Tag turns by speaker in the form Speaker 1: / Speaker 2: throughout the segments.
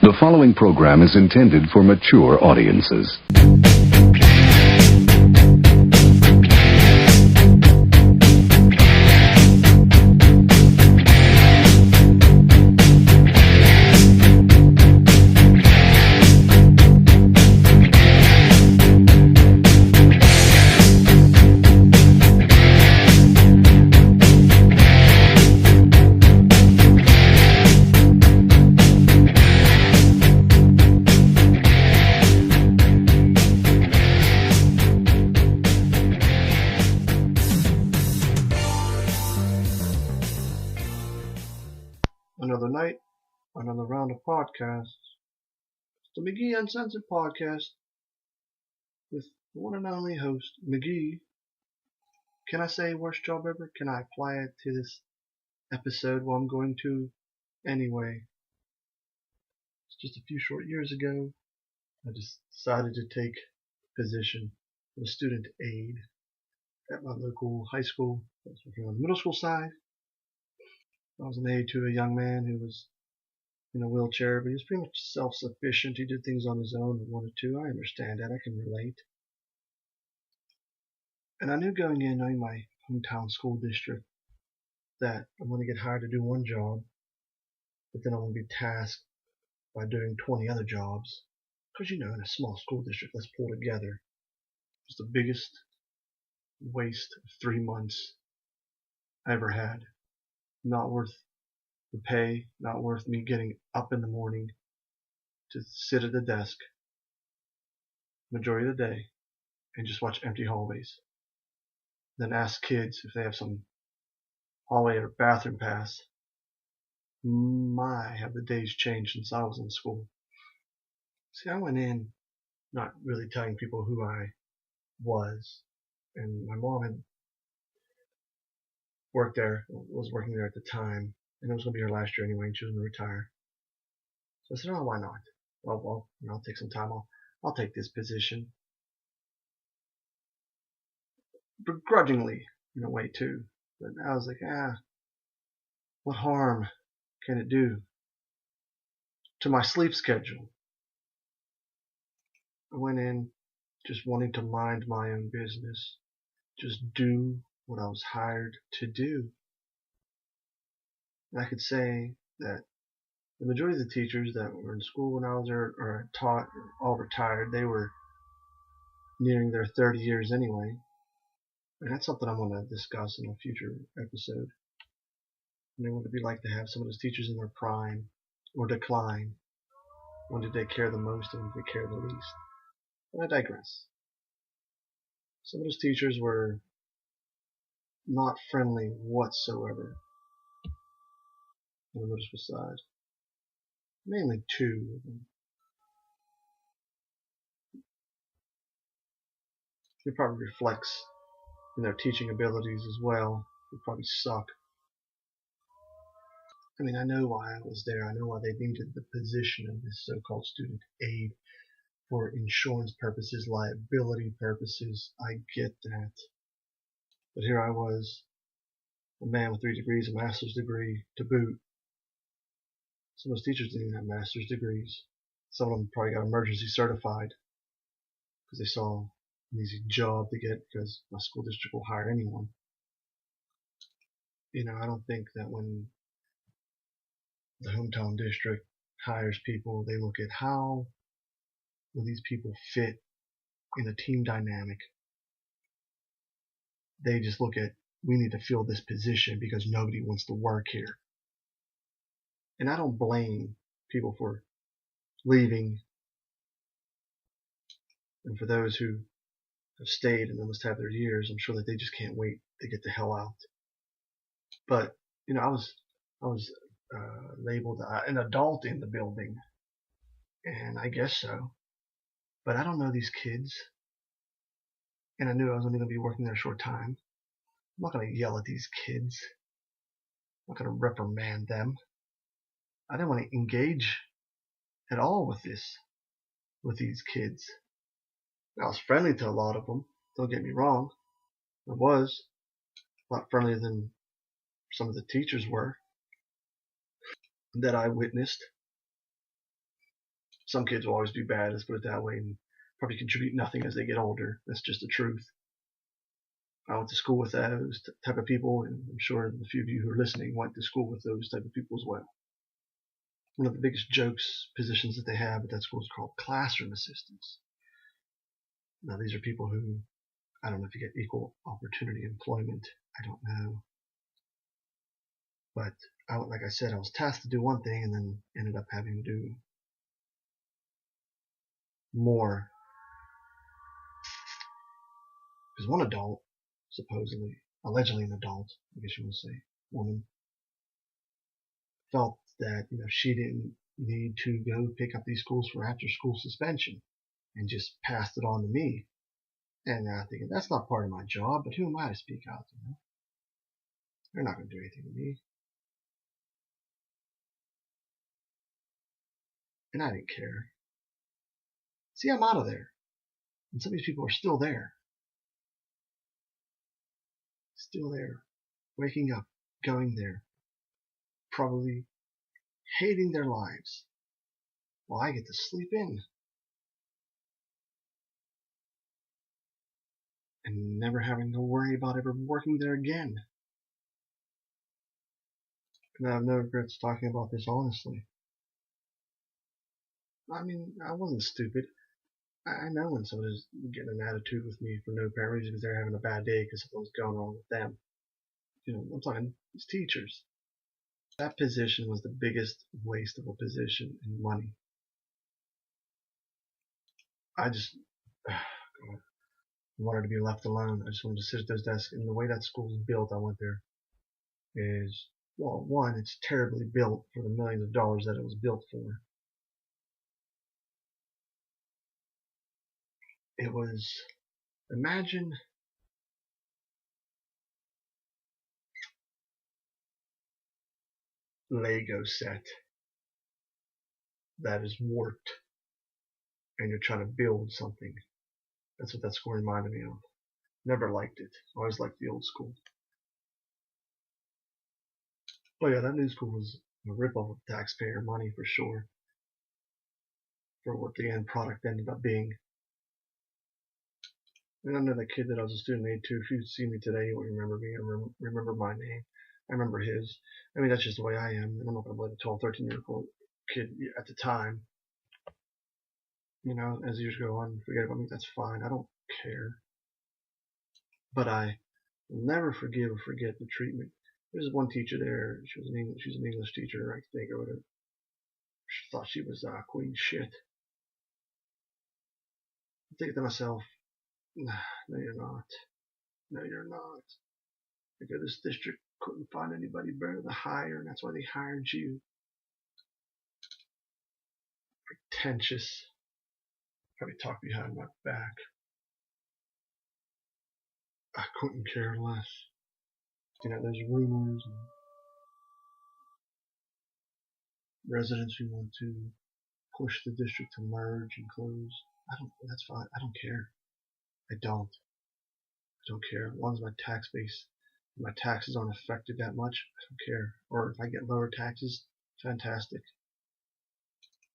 Speaker 1: The following program is intended for mature audiences.
Speaker 2: Another night, another round of podcasts. It's the McGee Uncensored Podcast with the one and only host, McGee. Can I say worst job ever? Can I apply it to this episode? Well, I'm going to anyway. It's just a few short years ago, I just decided to take a position of a student aide at my local high school. I was working on the middle school side. I was an aide to a young man who was in a wheelchair, but he was pretty much self-sufficient. He did things on his own and wanted to. I understand that. I can relate. And I knew going in, knowing my hometown school district, that I'm going to get hired to do one job, but then I'm going to be tasked by doing 20 other jobs. Because, in a small school district, let's pull together. It was the biggest waste of 3 months I ever had. Not worth the pay, not worth me getting up in the morning to sit at the desk majority of the day and just watch empty hallways. Then ask kids if they have some hallway or bathroom pass. My, have the days changed since I was in school. See, I went in not really telling people who I was, and my mom had was working there at the time, and it was going to be her last year anyway, and she was going to retire. So I said, oh, why not? Well, I'll take some time. I'll take this position. Begrudgingly, in a way, too. But I was like, what harm can it do to my sleep schedule? I went in just wanting to mind my own business. Just do what I was hired to do. And I could say that the majority of the teachers that were in school when I was there or taught are all retired. They were nearing their 30 years anyway. And that's something I'm going to discuss in a future episode. And what it'd be like to have some of those teachers in their prime or decline. When did they care the most and when did they care the least? But I digress. Some of those teachers were not friendly whatsoever on the middle school side. Mainly two of them. It probably reflects in their teaching abilities as well. They probably suck. I mean, I know why I was there. I know why they needed the position of this so-called student aide for insurance purposes, liability purposes. I get that. But here I was, a man with 3 degrees, a master's degree to boot. Some of those teachers didn't even have master's degrees. Some of them probably got emergency certified because they saw an easy job to get because my school district will hire anyone. I don't think that when the hometown district hires people, they look at how will these people fit in a team dynamic. They just look at, we need to fill this position because nobody wants to work here. And I don't blame people for leaving. And for those who have stayed and almost have their years, I'm sure that they just can't wait to get the hell out. But, I was labeled an adult in the building. And I guess so. But I don't know these kids. And I knew I was only going to be working there a short time. I'm not going to yell at these kids. I'm not going to reprimand them. I didn't want to engage at all with these kids. I was friendly to a lot of them. Don't get me wrong. I was a lot friendlier than some of the teachers were that I witnessed. some kids will always be bad, let's put it that way, and probably contribute nothing as they get older. That's just the truth. I went to school with those type of people, and I'm sure a few of you who are listening went to school with those type of people as well. One of the biggest positions that they have at that school is called classroom assistants. Now, these are people who, I don't know if you get equal opportunity employment, I don't know. But like I said, I was tasked to do one thing and then ended up having to do more. Because one adult, supposedly, allegedly an adult, I guess you want to say, woman, felt that she didn't need to go pick up these schools for after school suspension and just passed it on to me. And I'm thinking, that's not part of my job, but who am I to speak out to? They're not going to do anything to me. And I didn't care. See, I'm out of there. And some of these people are still there. Still there. Waking up, going there. Probably hating their lives. Well, I get to sleep in. And never having to worry about ever working there again. And I have no regrets talking about this honestly. I mean, I wasn't stupid. I know when somebody's getting an attitude with me for no apparent reason because they're having a bad day because something's going wrong with them. I'm talking these teachers. That position was the biggest waste of a position in money. I just wanted to be left alone. I just wanted to sit at those desks. And the way that school is built, I went there, is, well, one, it's terribly built for the millions of dollars that it was built for. It was, imagine Lego set that is warped and you're trying to build something. That's what that school reminded me of. Never liked it. Always liked the old school. But yeah, that new school was a ripoff of taxpayer money for sure. For what the end product ended up being. And I know that kid that I was a student aide to. If you see me today, you won't remember me. I remember my name. I remember his. I mean, that's just the way I am. And I'm not going to blame a 12, 13-year-old kid at the time. As years go on, forget about me. That's fine. I don't care. But I will never forgive or forget the treatment. There's one teacher there. She's an English teacher, I think, or whatever. She thought she was queen shit. I'm thinking to myself, nah, no, you're not. No, you're not. Because this district couldn't find anybody better to hire, and that's why they hired you. Pretentious. Probably talk behind my back. I couldn't care less. There's rumors and residents who want to push the district to merge and close. That's fine. I don't care. I don't care. As long as my taxes aren't affected that much, I don't care. Or if I get lower taxes, fantastic.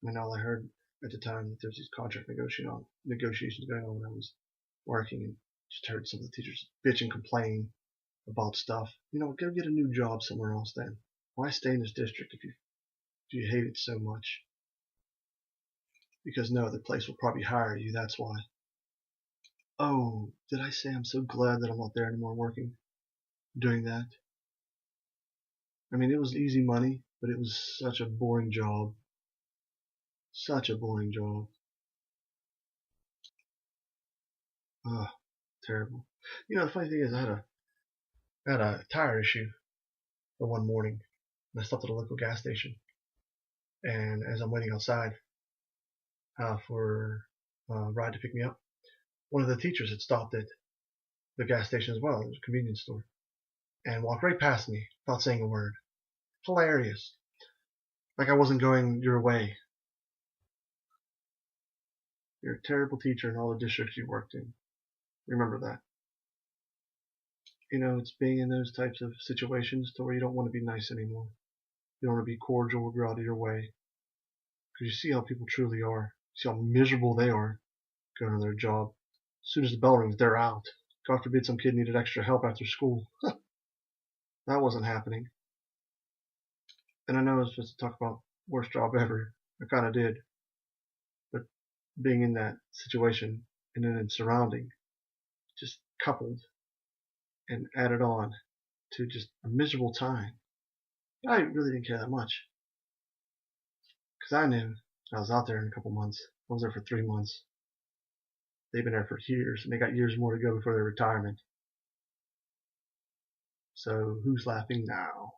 Speaker 2: All I heard at the time that there's these contract negotiations going on when I was working, and just heard some of the teachers bitch and complain about stuff. Go get a new job somewhere else then. Why stay in this district if you hate it so much? Because no other place will probably hire you, that's why. Oh, did I say I'm so glad that I'm not there anymore working, doing that? I mean, it was easy money, but it was such a boring job. Such a boring job. Ugh, terrible. The funny thing is I had a tire issue for one morning, and I stopped at a local gas station. And as I'm waiting outside for a ride to pick me up, one of the teachers had stopped at the gas station as well. It was a convenience store. And walked right past me without saying a word. Hilarious. Like I wasn't going your way. You're a terrible teacher in all the districts you worked in. Remember that. It's being in those types of situations to where you don't want to be nice anymore. You don't want to be cordial or go out of your way. Because you see how people truly are. You see how miserable they are going to their job. As soon as the bell rings, they're out. God forbid some kid needed extra help after school. That wasn't happening. And I know I was supposed to talk about worst job ever. I kind of did. But being in that situation and then in surrounding, just coupled and added on to just a miserable time. I really didn't care that much. Because I knew I was out there in a couple months. I was there for 3 months. They've been there for years, and they got years more to go before their retirement. So who's laughing now?